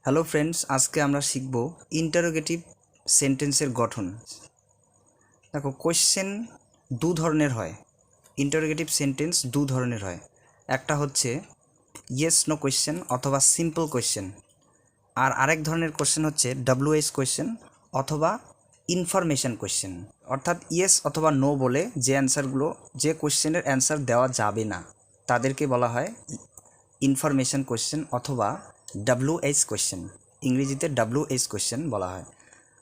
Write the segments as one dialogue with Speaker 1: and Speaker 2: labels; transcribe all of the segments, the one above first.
Speaker 1: Hello friends, আজকে আমরা শিখব ইন্টারোগেটিভ সেন্টেন্সের গঠন। দেখো, কোয়েশ্চেন দু ধরনের হয়। ইন্টারোগেটিভ সেন্টেন্স দু ধরনের হয়। একটা হচ্ছে ইয়েস নো কোয়েশ্চেন অথবা সিম্পল কোয়েশ্চেন, আর আরেক ধরনের কোয়েশ্চেন হচ্ছে WH কোয়েশ্চেন অথবা ইনফরমেশন কোয়েশ্চেন। অর্থাৎ ইয়েস অথবা নো বলে যে অ্যান্সারগুলো, যে কোয়েশ্চেনের অ্যান্সার দেওয়া যাবে না তাদেরকে বলা হয় ইনফরমেশন কোয়েশ্চেন অথবা WH কোয়েশ্চেন। ইংরেজিতে WH কোয়েশ্চেন বলা হয়।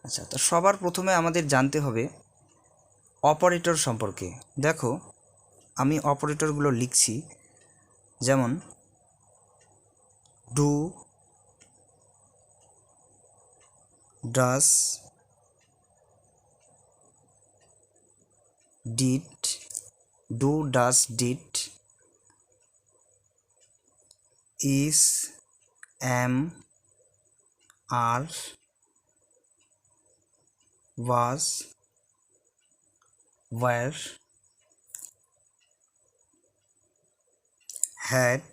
Speaker 1: আচ্ছা, তো সবার প্রথমে আমাদের জানতে হবে অপারেটর সম্পর্কে। দেখো, আমি অপারেটরগুলো লিখছি, যেমন do, does, did, do, does, did, is, am, are, was, were, had,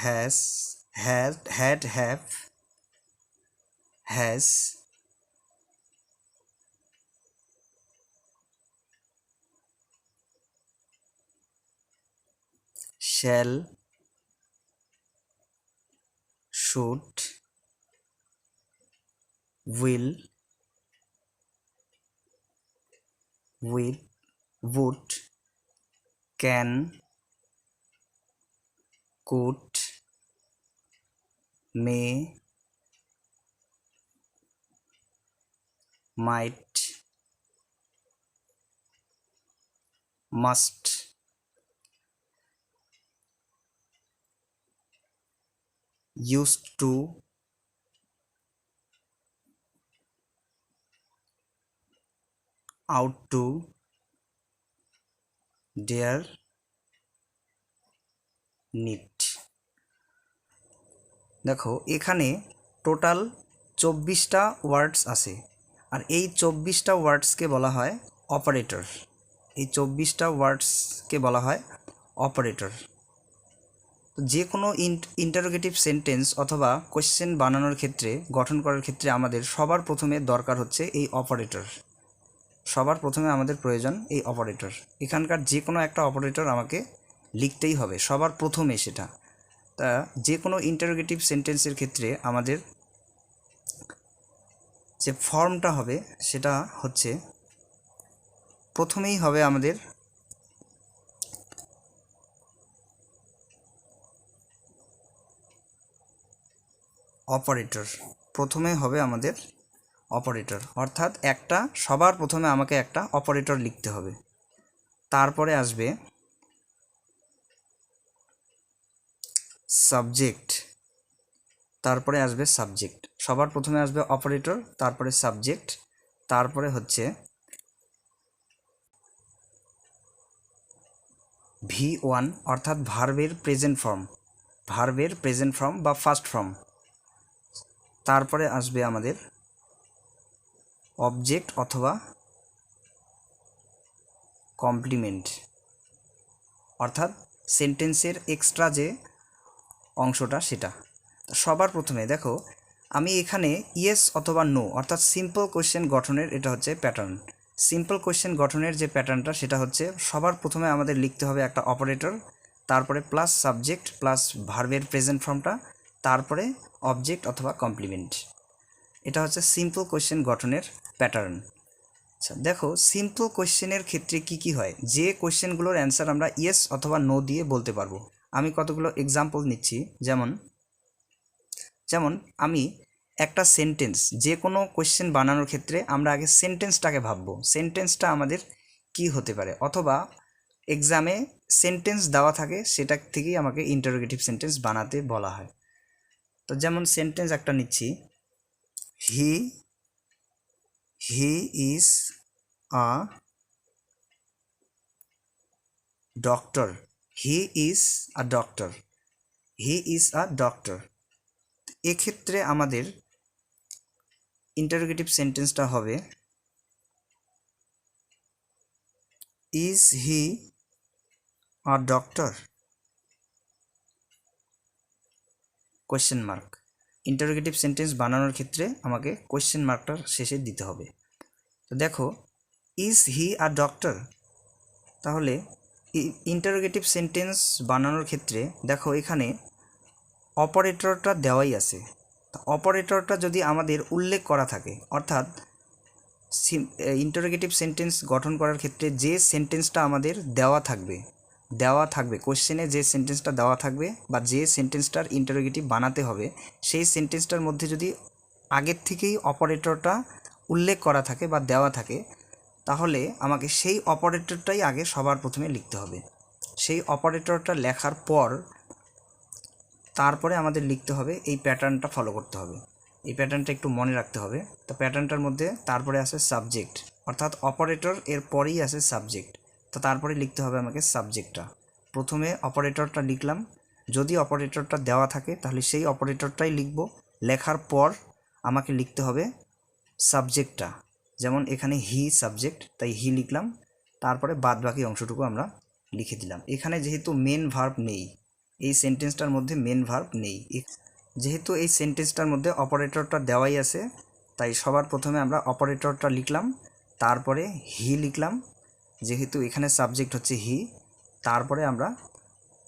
Speaker 1: has, had, have, has, shall, should, will, would, can, could, may, might, must, used to, out to, dare, need। দেখো, এখানে total 24টা ওয়ার্ডস আছে, আর এই 24টা ওয়ার্ডসকে বলা হয় operator. এই 24টা ওয়ার্ডসকে বলা হয় operator. যে কোনো ইন্টারোগেটিভ সেন্টেন্স অথবা কোয়েশ্চেন বানানোর ক্ষেত্রে, গঠন করার ক্ষেত্রে আমাদের সবার প্রথমে দরকার হচ্ছে এই অপারেটর। সবার প্রথমে আমাদের প্রয়োজন এই অপারেটর। এখানকার যে কোনো একটা অপারেটর আমাকে লিখতেই হবে সবার প্রথমে সেটা। তা যে কোনো ইন্টারোগেটিভ সেন্টেন্সের ক্ষেত্রে আমাদের যে ফর্মটা হবে সেটা হচ্ছে, প্রথমেই হবে আমাদের অপারেটর। প্রথমে হবে আমাদের অপারেটর, অর্থাৎ সবার প্রথমে আমাকে একটা অপারেটর লিখতে হবে। তারপরে আসবে সাবজেক্ট, তারপরে আসবে সাবজেক্ট। সবার প্রথমে আসবে অপারেটর, তারপরে সাবজেক্ট, তারপরে হচ্ছে V1 অর্থাৎ ভার্বের প্রেজেন্ট ফর্ম, ভার্বের প্রেজেন্ট ফর্ম বা ফার্স্ট ফর্ম। তারপরে আসবে আমাদের অবজেক্ট অথবা কমপ্লিমেন্ট, অর্থাৎ সেন্টেন্সের এক্সট্রা যে অংশটা সেটা। সবার প্রথমে দেখো, আমি এখানে ইয়েস অথবা নো অর্থাৎ সিম্পল কোয়েশ্চেন গঠনের এটা হচ্ছে প্যাটার্ন। সিম্পল কোয়েশ্চেন গঠনের যে প্যাটার্নটা সেটা হচ্ছে, সবার প্রথমে আমাদের লিখতে হবে একটা অপারেটর, তারপরে প্লাস সাবজেক্ট প্লাস ভার্বের প্রেজেন্ট ফর্মটা, তারপরে অবজেক্ট অথবা কমপ্লিমেন্ট। এটা হচ্ছে সিম্পল কোয়েশ্চেন গঠনের প্যাটার্ন। আচ্ছা, দেখো সিম্পল কোয়েশ্চেনের ক্ষেত্রে কি কি হয়, যে কোয়েশ্চেনগুলোর অ্যান্সার আমরা ইয়েস অথবা নো দিয়ে বলতে পারবো। আমি কতগুলো এক্সাম্পল নিচ্ছি। যেমন যেমন আমি একটা সেন্টেন্স, যে কোনো কোয়েশ্চেন বানানোর ক্ষেত্রে আমরা আগে সেন্টেন্সটাকে ভাববো, সেন্টেন্সটা আমাদের কি হতে পারে, অথবা এক্সামে সেন্টেন্স দেওয়া থাকে, সেটা থেকেই আমাকে ইন্টারোগেটিভ সেন্টেন্স বানাতে বলা হয়। তো যেমন সেন্টেন্স একটা নিচ্ছি, he he is a doctor. He is a doctor. He is a doctor. এক্ষেত্রে আমাদের ইন্টারোগেটিভ সেন্টেন্সটা হবে, is he a doctor. Question mark. Interrogative sentence বানানোর ক্ষেত্রে আমাকে কোয়েশ্চেন মার্কটা শেষে দিতে হবে। তো দেখো, ইজ হি আ ডক্টর? তাহলে ইন্টারোগেটিভ সেন্টেন্স বানানোর ক্ষেত্রে দেখো এখানে অপারেটরটা দেওয়াই আছে। অপারেটরটা যদি আমাদের উল্লেখ করা থাকে, অর্থাৎ ইন্টারোগেটিভ সেন্টেন্স গঠন করার ক্ষেত্রে যে সেন্টেন্সটা আমাদের দেওয়া থাকবে কোশ্চেনে যে সেন্টেন্সটা দেওয়া থাকবে বা যে সেন্টেন্সটার ইন্টারোগেটিভ বানাতে হবে, সেই সেন্টেন্সটার মধ্যে যদি আগের থেকেই অপারেটরটা উল্লেখ করা থাকে বা দেওয়া থাকে, তাহলে আমাকে সেই অপারেটরটাই আগে সবার প্রথমে লিখতে হবে। সেই অপারেটরটা লেখার পর তারপরে আমাদের লিখতে হবে, এই প্যাটার্নটা ফলো করতে হবে। এই প্যাটার্নটা একটু মনে রাখতে হবে। তো প্যাটার্নটার মধ্যে তারপরে আসে সাবজেক্ট, অর্থাৎ অপারেটর এর পরেই আসে সাবজেক্ট। তো তারপরে লিখতে হবে আমাকে সাবজেক্টটা। প্রথমে অপারেটরটা লিখলাম, যদি অপারেটরটা দেওয়া থাকে তাহলে সেই অপারেটরটাই লিখব। লেখার পর আমাকে লিখতে হবে সাবজেক্টটা, যেমন এখানে হি সাবজেক্ট, তাই হি লিখলাম। তারপরে বাদ বাকি অংশটুকু আমরা লিখে দিলাম। এখানে যেহেতু মেন ভার্ব নেই, এই সেন্টেন্সটার মধ্যে মেন ভার্ব নেই, যেহেতু এই সেন্টেন্সটার মধ্যে অপারেটরটা দেওয়াই আছে, তাই সবার প্রথমে আমরা অপারেটরটা লিখলাম, তারপরে হি লিখলাম, যেহেতু এখানে সাবজেক্ট হচ্ছে হি, তারপরে আমরা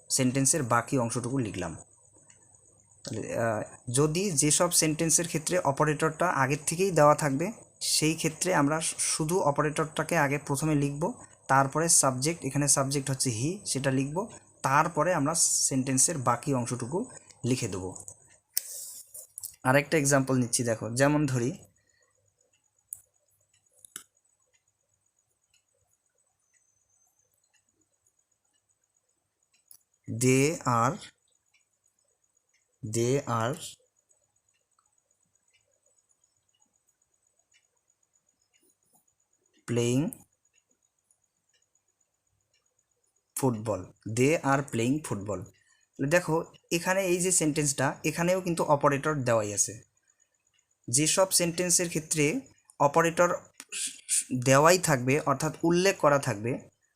Speaker 1: সেন্টেন্সের বাকি অংশটুকু লিখলাম। তাহলে যদি যেসব সেন্টেন্সের ক্ষেত্রে অপারেটরটা আগের থেকেই দেওয়া থাকবে, সেই ক্ষেত্রে আমরা শুধু অপারেটরটাকে আগে প্রথমে লিখব, তারপরে সাবজেক্ট, এখানে সাবজেক্ট হচ্ছে হি, সেটা লিখব, তারপরে আমরা সেন্টেন্সের বাকি অংশটুকু লিখে দেব। আরেকটা এক্সাম্পল নিচ্ছি, দেখো, যেমন ধরি they are playing football. They are playing football. দেখো এখানে এই যে সেন্টেন্সটা, এখানেও কিন্তু অপারেটর দেওয়াই আছে। যেসব সেন্টেন্সের ক্ষেত্রে অপারেটর দেওয়াই থাকবে, অর্থাৎ উল্লেখ করা থাকবে,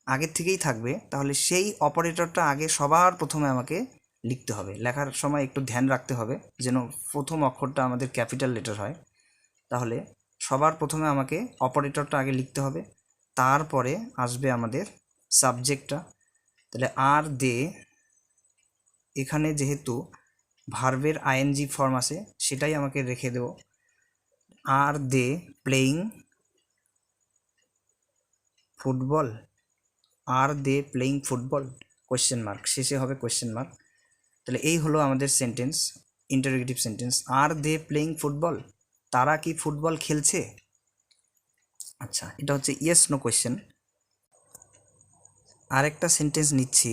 Speaker 1: আগের থেকেই থাকবে, তাহলে সেই অপারেটরটা আগে সবার প্রথমে আমাকে লিখতে হবে। লেখার সময় একটু ধ্যান রাখতে হবে যেন প্রথম অক্ষরটা আমাদের ক্যাপিটাল লেটার হয়। তাহলে সবার প্রথমে আমাকে অপারেটরটা আগে লিখতে হবে, তারপরে আসবে আমাদের সাবজেক্টটা। তাহলে আর দে, এখানে যেহেতু ভার্বের আইএনজি ফর্ম আছে, সেটাই আমাকে রেখে দেব। আর দে প্লেয়িং ফুটবল, আর দে প্লেয়িং ফুটবল, কোয়েশ্চেন মার্ক, শেষে হবে কোয়েশ্চেন মার্ক। তাহলে এই হলো আমাদের সেন্টেন্স, ইন্টারোগেটিভ সেন্টেন্স। আর দে প্লেয়িং ফুটবল, তারা কি ফুটবল খেলছে? আচ্ছা, এটা হচ্ছে ইয়েস নো কোয়েশ্চেন। আরেকটা সেন্টেন্স নিচ্ছি,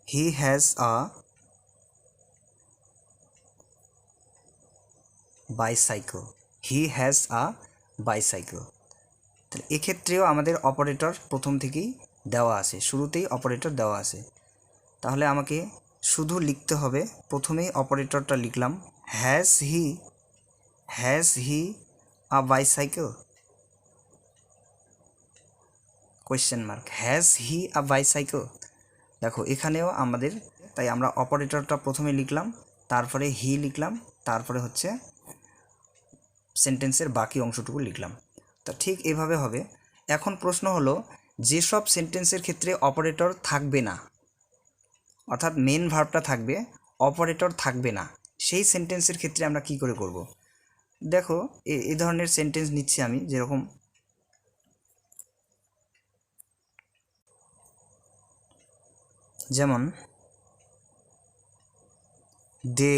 Speaker 1: he has a bicycle, he has a bicycle. তাহলে এক্ষেত্রেও আমাদের অপারেটর প্রথম থেকেই দেওয়া আছে, শুরুতেই অপারেটর দেওয়া আছে। তাহলে আমাকে শুধু লিখতে হবে, প্রথমেই অপারেটরটা লিখলাম, has he a bicycle, question mark, has he a bicycle. দেখো এখানেও আমাদের, তাই আমরা অপারেটরটা প্রথমে লিখলাম, তারপরে হি লিখলাম, তারপরে হচ্ছে সেন্টেন্সের বাকি অংশটুকু লিখলাম। তা ঠিক এভাবে হবে। এখন প্রশ্ন হলো, যেসব সেন্টেন্সের ক্ষেত্রে অপারেটর থাকবে না, অর্থাৎ মেন ভার্বটা থাকবে, অপারেটর থাকবে না, সেই সেন্টেন্সের ক্ষেত্রে আমরা কি করে করব? দেখো এই ধরনের সেন্টেন্স নিচ্ছি আমি, যেরকম যেমন they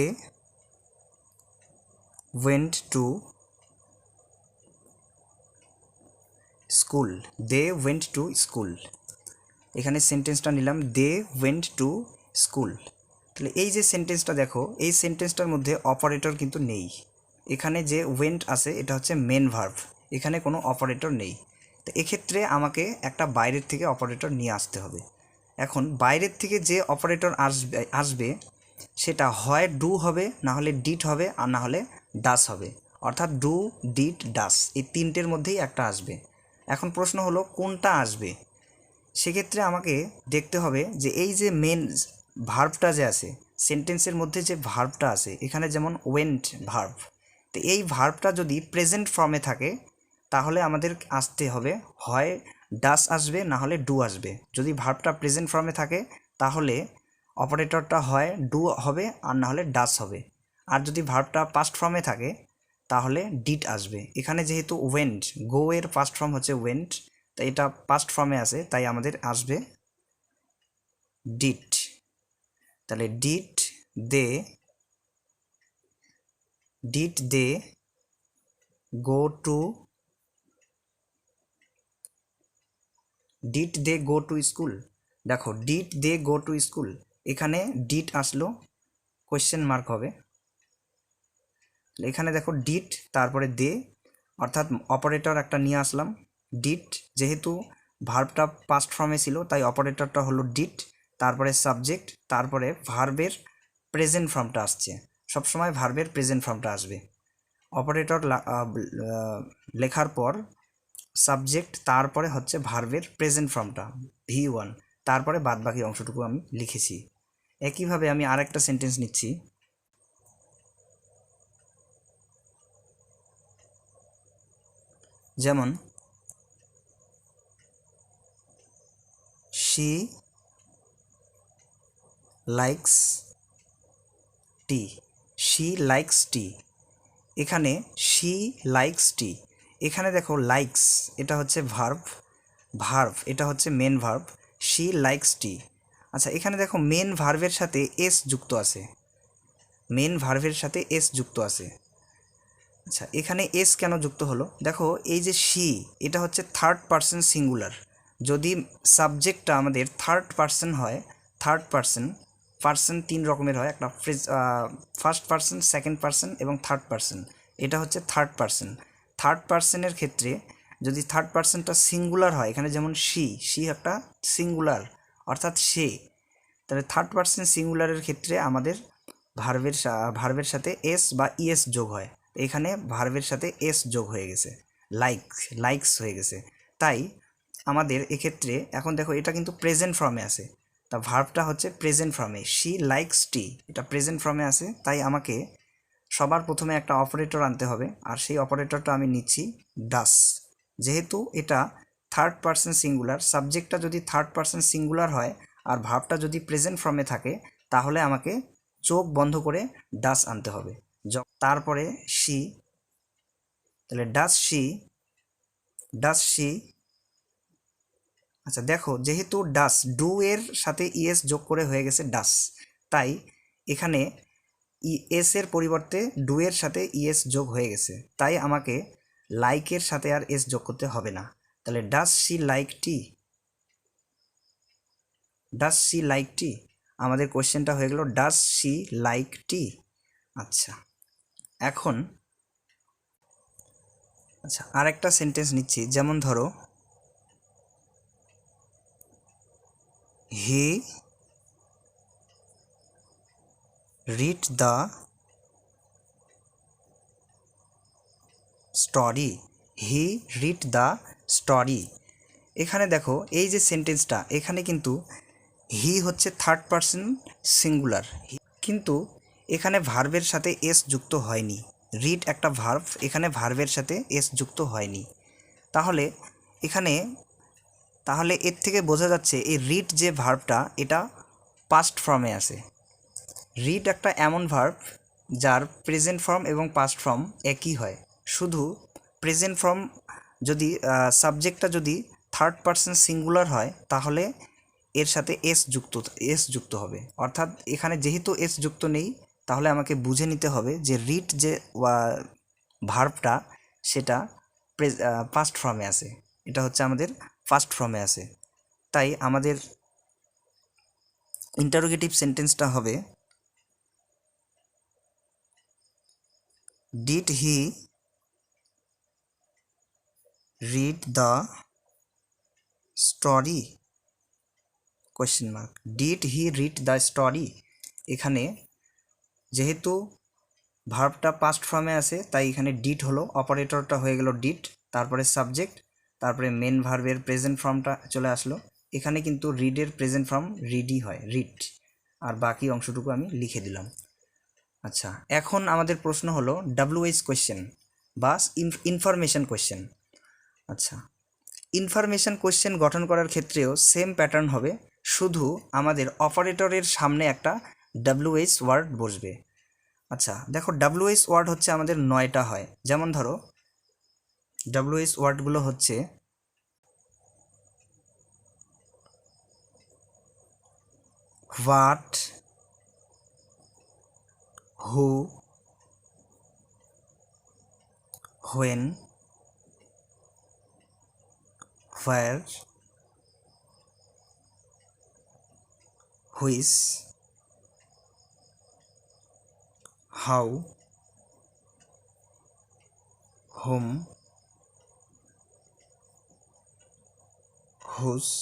Speaker 1: went to school, they went to school, এখানে সেন্টেন্সটা নিলাম, দে ওয়েন্ট টু স্কুল। তাহলে এই যে সেন্টেন্সটা দেখো, এই সেন্টেন্সটার মধ্যে অপারেটর কিন্তু নেই। এখানে যে ওয়েন্ট আছে এটা হচ্ছে মেন ভার্ব, এখানে কোনো অপারেটর নেই। তো এক্ষেত্রে আমাকে একটা বাইরের থেকে অপারেটর নিয়ে আসতে হবে। এখন বাইরের থেকে যে অপারেটর আসবে সেটা হয় ডু হবে, না হলে ডিড হবে, আর না হলে ডাস হবে। অর্থাৎ ডু, ডিড, ডাস, এই তিনটের মধ্যেই একটা আসবে। এখন প্রশ্ন হলো কোনটা আসবে? সেক্ষেত্রে আমাকে দেখতে হবে যে এই যে মেন ভার্বটা যে আছে সেন্টেন্সের মধ্যে যে ভার্বটা আছে এখানে যেমন ওয়েন্ট ভার্ব, তো এই ভার্বটা যদি প্রেজেন্ট ফর্মে থাকে তাহলে আমাদের আসতে হবে হয় ডাস আসবে না হলে ডু আসবে। যদি ভার্বটা প্রেজেন্ট ফর্মে থাকে তাহলে অপারেটরটা হয় ডু হবে আর না হলে ডাস হবে। আর যদি ভার্বটা পাস্ট ফর্মে থাকে তাহলে ডিড আসবে। এখানে যেহেতু ওয়েন্ট, গো এর পাস্ট ফর্ম হচ্ছে ওয়েন্ট, তাই এটা পাস্ট ফর্মে আছে, তাই আমাদের আসবে ডিড। তাহলে did they go to school. দেখো did they go to school, এখানে ডিড আসলো, কোয়েশ্চেন মার্ক হবে। এখানে দেখো ডিড তারপরে দে, অর্থাৎ অপারেটর একটা নিয়ে আসলাম ডিড, যেহেতু ভার্বটা পাস্ট ফর্মে ছিল তাই অপারেটরটা হলো ডিড, তারপরে সাবজেক্ট, তারপরে ভার্বের প্রেজেন্ট ফর্মটা আসছে। সবসময় ভার্বের প্রেজেন্ট ফর্মটা আসবে। অপারেটর লেখার পর সাবজেক্ট, তারপরে হচ্ছে ভার্বের প্রেজেন্ট ফর্মটা V1, তারপরে বাদবাকি অংশটুকু আমি লিখেছি। একইভাবে আমি আরেকটা সেন্টেন্স নিচ্ছি, যেমন she likes tea, she likes tea। এখানে she likes tea, এখানে দেখো লাইকস এটা হচ্ছে ভার্ব এটা হচ্ছে main verb, she likes tea। আচ্ছা এখানে দেখো মেন ভার্বের সাথে এস যুক্ত আছে, আচ্ছা এখানে এস কেন যুক্ত হলো? দেখো এই যে শি, এটা হচ্ছে থার্ড পারসন সিঙ্গুলার। যদি সাবজেক্টটা আমাদের থার্ড পারসন হয়, পার্সন 3 রকমের হয়, একটা ফার্স্ট পারসন, সেকেন্ড পারসন এবং থার্ড পারসন। এটা হচ্ছে থার্ড পারসনের ক্ষেত্রে যদি থার্ড পারসনটা সিঙ্গুলার হয়, এখানে যেমন শি একটা সিঙ্গুলার অর্থাৎ সে, তাহলে থার্ড পারসন সিঙ্গুলারের ক্ষেত্রে আমাদের ভার্বের সাথে এস বা ইএস যোগ হয়। এখানে ভার্বের সাথে এস যোগ হয়ে গেছে, লাইকস হয়ে গেছে। তাই আমাদের এক্ষেত্রে এখন দেখো এটা কিন্তু প্রেজেন্ট ফর্মে আছে, তা ভার্বটা হচ্ছে প্রেজেন্ট ফর্মে, শি লাইকস টি, এটা প্রেজেন্ট ফর্মে আছে। তাই আমাকে সবার প্রথমে একটা অপারেটর আনতে হবে, আর সেই অপারেটরটা আমি নিচ্ছি ডাস। যেহেতু এটা থার্ড পারসন সিঙ্গুলার, সাবজেক্টটা যদি থার্ড পারসন সিঙ্গুলার হয় আর ভার্বটা যদি প্রেজেন্ট ফর্মে থাকে তাহলে আমাকে চোখ বন্ধ করে ডাস আনতে হবে। তারপরে শি, তাহলে ডাস শি। আচ্ছা দেখো যেহেতু ডাস ডু এর সাথে ইএস যোগ করে হয়ে গেছে ডাস, তাই এখানে এস এর পরিবর্তে ডু এর সাথে ইএস যোগ হয়ে গেছে, তাই আমাকে লাইকের সাথে আর এস যোগ করতে হবে না। তাহলে ডাস শি লাইক টি, আমাদের কোশ্চেনটা হয়ে গেল ডাস শি লাইক টি। আচ্ছা এখন আরেকটা সেন্টেন্স নিচ্ছি, যেমন ধরো হি রিড দ্য স্টোরি। এখানে দেখো এই যে সেন্টেন্সটা, এখানে কিন্তু হি হচ্ছে থার্ড পারসন সিঙ্গুলার, কিন্তু এখানে ভার্বের সাথে এস যুক্ত হয়নি। রিড একটা ভার্ব, এখানে ভার্বের সাথে এস যুক্ত হয়নি। তাহলে এর থেকে বোঝা যাচ্ছে এই রিড যে ভার্বটা এটা পাস্ট ফর্মে আছে। রিড একটা এমন ভার্ব যার প্রেজেন্ট ফর্ম এবং পাস্ট ফর্ম একই হয়, শুধু প্রেজেন্ট ফর্ম যদি সাবজেক্টটা যদি থার্ড পারসন সিঙ্গুলার হয় তাহলে এর সাথে এস যুক্ত হবে। অর্থাৎ এখানে যেহেতু এস যুক্ত নেই, তাহলে আমাকে বুঝে নিতে হবে যে রিড যে ভার্বটা সেটা পাস্ট ফর্মে আছে, এটা হচ্ছে আমাদের ফার্স্ট ফর্মে আছে। তাই আমাদের ইন্টারোগেটিভ সেন্টেন্সটা হবে did he read the story? Question mark. Did he read the story, এখানে যেহেতু ভার্বটা পাস্ট ফর্মে আছে তাই এখানে ডিড হলো, অপারেটরটা হয়ে গেল ডিড, তারপরে সাবজেক্ট, তারপরে মেন ভার্বের প্রেজেন্ট ফর্মটা চলে আসলো, এখানে কিন্তু রিডের প্রেজেন্ট ফর্ম রিডই হয়, রিড, আর বাকি অংশটুকু আমি লিখে দিলাম। আচ্ছা, এখন আমাদের প্রশ্ন হলো WH কোয়েশ্চেন বা ইনফরমেশন কোয়েশ্চেন। আচ্ছা, ইনফরমেশন কোয়েশ্চেন গঠন করার ক্ষেত্রেও সেম প্যাটার্ন হবে, শুধু আমাদের অপারেটরের সামনে একটা WH ওয়ার্ড বসবে। আচ্ছা দেখো, WH ওয়ার্ড হচ্ছে আমাদের 9টা হয়। যেমন ধরো WH ওয়ার্ডগুলো হচ্ছে what, who, when, where, which, how, whom, whose,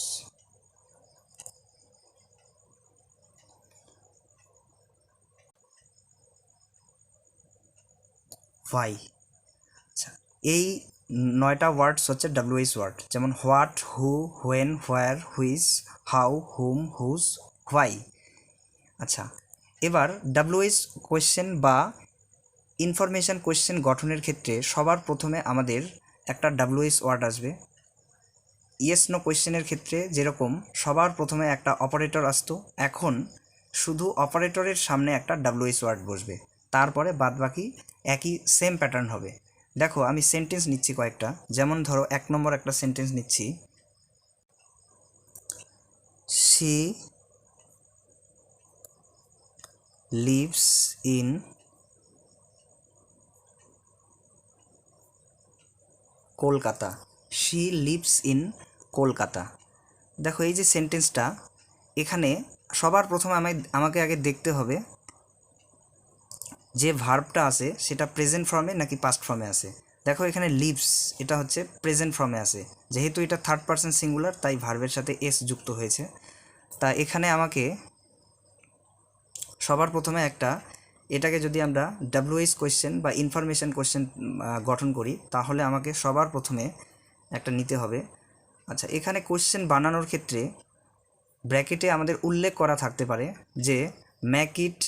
Speaker 1: why। আচ্ছা, এই 9টা ওয়ার্ডস হচ্ছে WH ওয়ার্ড। যেমন what, who, when, where, which, how, whom, whose, why. আচ্ছা, এবার WH কোয়েশ্চেন বা ইনফরমেশান কোয়েশ্চেন গঠনের ক্ষেত্রে সবার প্রথমে আমাদের একটা WH ওয়ার্ড আসবে। ইয়েস নো কোয়েশ্চেনের ক্ষেত্রে যেরকম সবার প্রথমে একটা অপারেটর আসতো, এখন শুধু অপারেটরের সামনে একটা WH ওয়ার্ড বসবে, তারপরে বাদবাকি একই সেম প্যাটার্ন হবে। দেখো আমি সেন্টেন্স নিচ্ছি কয়েকটা। যেমন ধরো 1 নম্বর একটা সেন্টেন্স নিচ্ছি, she lives in Kolkata. She lives in Kolkata. দেখো এই যে সেন্টেন্সটা, এখানে সবার প্রথমে আমাকে আগে দেখতে হবে যে ভার্বটা আছে সেটা প্রেজেন্ট ফর্মে নাকি পাস্ট ফর্মে আছে। দেখো এখানে লিভস, এটা হচ্ছে প্রেজেন্ট ফর্মে আছে, যেহেতু এটা থার্ড পারসন সিঙ্গুলার তাই ভার্বের সাথে এস যুক্ত হয়েছে। তা এখানে আমাকে সবার প্রথমে এটাকে যদি আমরা WH কোয়েশ্চেন বা ইনফরমেশন কোয়েশ্চেন গঠন করি, তাহলে আমাকে সবার প্রথমে একটা নিতে হবে। আচ্ছা, এখানে কোয়েশ্চেন বানানোর ক্ষেত্রে ব্র্যাকেটে আমাদের উল্লেখ করা থাকতে পারে যে make it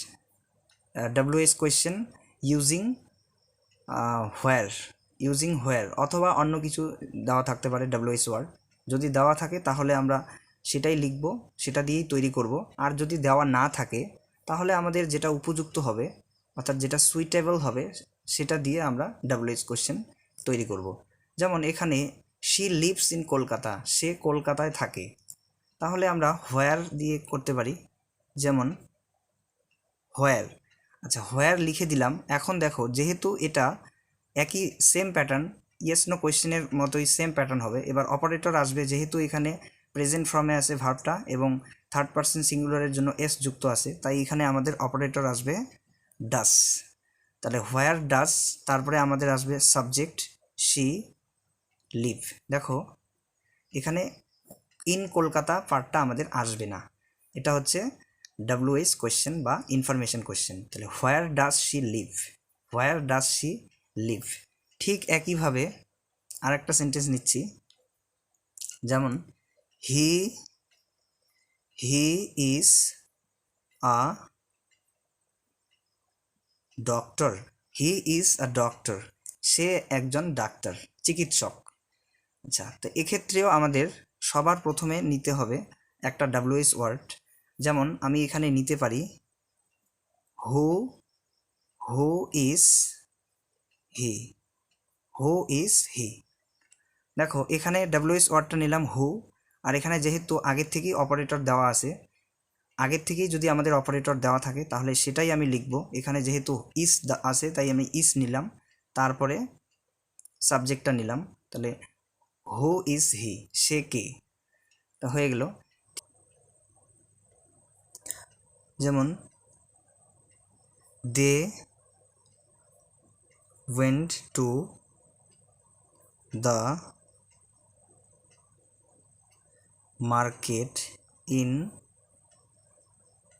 Speaker 1: WH question using where, অথবা অন্য কিছু দেওয়া থাকতে পারে WH ওয়ার্ড। যদি দেওয়া থাকে তাহলে আমরা সেটাই লিখব, সেটা দিয়েই তৈরি করব। আর যদি দেওয়া না থাকে তাহলে আমাদের যেটা উপযুক্ত হবে, অর্থাৎ যেটা সুইটেবল হবে, সেটা দিয়ে আমরা WH কোয়েশ্চেন তৈরি করব। যেমন এখানে শি লিভস ইন কলকাতা, সে কলকাতায় থাকে, তাহলে আমরা হোয়ার দিয়ে করতে পারি। যেমন হোয়ার। আচ্ছা, হোয়ার লিখে দিলাম। এখন দেখো, যেহেতু এটা একই সেম প্যাটার্ন, ইয়েস নো কোয়েশ্চেনের মতোই সেম প্যাটার্ন হবে। এবার অপারেটর আসবে, যেহেতু এখানে প্রেজেন্ট ফর্মে আছে ভার্বটা এবং থার্ড পারসন সিঙ্গুলারের জন্য এস যুক্ত আছে, তাই এখানে আমাদের অপারেটর আসবে ডাস। তাহলে হোয়ার ডাস, তারপরে আমাদের আসবে সাবজেক্ট শি লিভ। দেখো এখানে ইন কলকাতা পার্টটা আমাদের আসবে না, এটা হচ্ছে WH কোয়েশ্চেন বা ইনফরমেশন কোয়েশ্চেন। তাহলে where does she live, where does she live. ঠিক একইভাবে আরেকটা সেন্টেন্স নিচ্ছি। যেমন he is a doctor, he is a doctor, সে একজন ডাক্তার, চিকিৎসক। আচ্ছা, তো এক্ষেত্রেও আমাদের সবার প্রথমে নিতে হবে একটা WH ওয়ার্ড। যেমন আমি এখানে নিতে পারি who is he, who is he. দেখো এখানে WH ওয়ার্ডটা নিলাম হু, আর এখানে যেহেতু আগের থেকেই অপারেটর দেওয়া আছে, আগের থেকেই যদি আমাদের অপারেটর দেওয়া থাকে তাহলে সেটাই আমি লিখব। এখানে যেহেতু ইজ আছে তাই আমি ইজ নিলাম, তারপরে সাবজেক্টটা নিলাম। তাহলে হু ইজ হি, সে কে, তা হয়ে গেল। যেমন দে went to the market in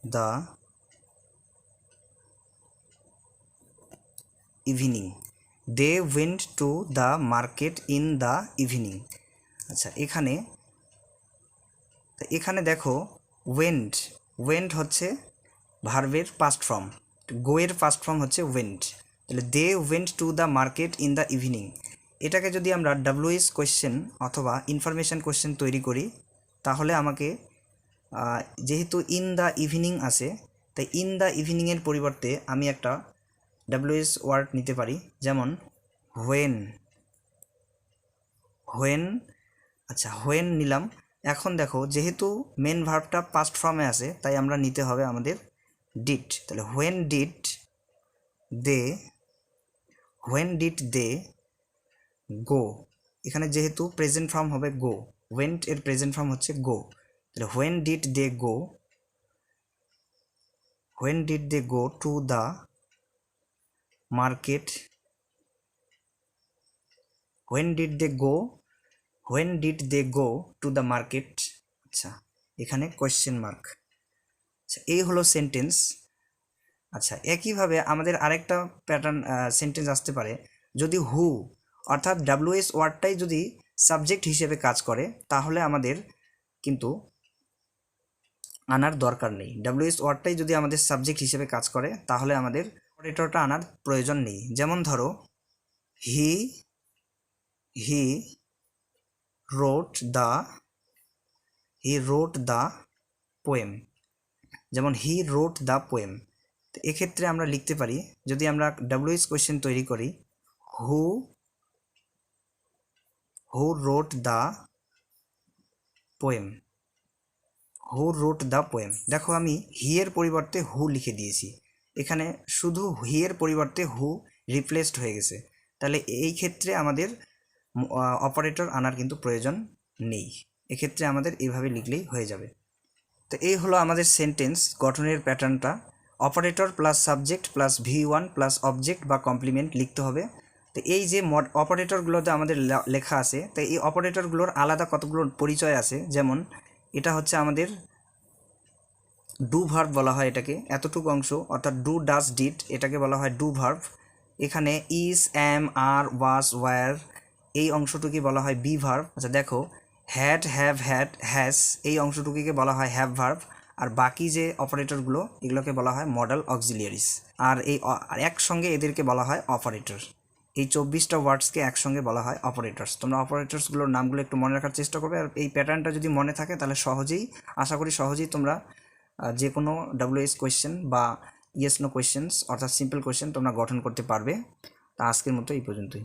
Speaker 1: the evening, they went to the market in the evening। আচ্ছা, এখানে তো এখানে দেখো ওয়েন্ট, ওয়েন্ট হচ্ছে ভার্বের পাস্ট ফর্ম, গোয়ের ফার্স্ট ফর্ম হচ্ছে ওয়েন্ট। তাহলে they went to the market in the evening, এটাকে যদি আমরা ডাব্লিউএস কোয়েশ্চেন অথবা ইনফরমেশান কোয়েশ্চেন তৈরি করি, তাহলে আমাকে যেহেতু ইন দ্য ইভিনিং আছে, তাই ইন দ্য ইভিনিংয়ের পরিবর্তে আমি একটা ডাব্লিউএস ওয়ার্ড নিতে পারি, যেমন হোয়েন, হোয়েন। আচ্ছা, হোয়েন নিলাম। এখন দেখো যেহেতু মেন ভার্বটা পাস্ট ফর্মে আছে, তাই আমরা নিতে হবে আমাদের ডিড। তাহলে when did they, when did they go, এখানে যেহেতু প্রেজেন্ট ফর্ম হবে গো, ওয়েন্ট এর প্রেজেন্ট ফর্ম হচ্ছে গো, তাহলে when did they go, when did they go to the market, when did they go, when did they go to the market. আচ্ছা, এখানে question mark. আচ্ছা, এই হলো sentence. আচ্ছা, একইভাবে আমাদের আরেকটা প্যাটার্ন সেন্টেন্স আসতে পারে, যদি হু অর্থাৎ ডাব্লিউএস ওয়ার্ডটাই যদি সাবজেক্ট হিসেবে কাজ করে, তাহলে আমাদের কিন্তু আনার দরকার নেই। ডাব্লিউএস ওয়ার্ডটাই যদি আমাদের সাবজেক্ট হিসেবে কাজ করে, তাহলে আমাদের অপারেটরটা আনার প্রয়োজন নেই। যেমন ধরো he, he wrote the, he wrote the poem, যেমন হি রোট দ্য পোয়েম। তো এক্ষেত্রে আমরা লিখতে পারি, যদি আমরা ডাব্লিউএস কোয়েশ্চেন তৈরি করি, who, who wrote the poem, who wrote the poem. দেখো আমি হি এর পরিবর্তে হু লিখে দিয়েছি, এখানে শুধু হি এর পরিবর্তে হু রিপ্লেসড হয়ে গেছে। তাহলে এই ক্ষেত্রে আমাদের অপারেটর আনার কিন্তু প্রয়োজন নেই, এক্ষেত্রে আমাদের এইভাবে লিখলেই হয়ে যাবে। তো এই হলো আমাদের সেন্টেন্স গঠনের প্যাটার্নটা। Operator plus subject plus V1 plus object বা কমপ্লিমেন্ট লিখতে হবে। তো এই যে অপারেটরগুলোতে আমাদের লেখা আছে, তো এই অপারেটরগুলোর আলাদা কতগুলো পরিচয় আছে। যেমন এটা হচ্ছে আমাদের ডু ভার্ব বলা হয় এটাকে, এতটুকু অংশ অর্থাৎ ডু ডাজ ডিড, এটাকে বলা হয় ডু ভার্ব। এখানে is, am, are, was, were, এই অংশটুকুই বলা হয় বি ভার্ব। আচ্ছা দেখো হ্যাড, হ্যাভ, হ্যাড, হ্যাজ, এই অংশটুকুকে বলা হয় হ্যাভ ভার্ব। আর বাকি যে অপারেটরগুলো, এগুলোকে বলা হয় মডেল অক্সিলিয়ারিস। আর এই একসঙ্গে এদেরকে বলা হয় অপারেটর। এই 24টা ওয়ার্ডসকে একসঙ্গে বলা হয় অপারেটরস। তোমরা অপারেটরসগুলোর নামগুলো একটু মনে রাখার চেষ্টা করবে, আর এই প্যাটার্নটা যদি মনে থাকে, তাহলে সহজেই, আশা করি সহজেই তোমরা যে কোনো ডাব্লিউএস কোয়েশ্চেন বা ইয়েস নো কোয়েশ্চেন্স অর্থাৎ সিম্পল কোয়েশ্চেন তোমরা গঠন করতে পারবে। তা আজকের মতো এই পর্যন্তই।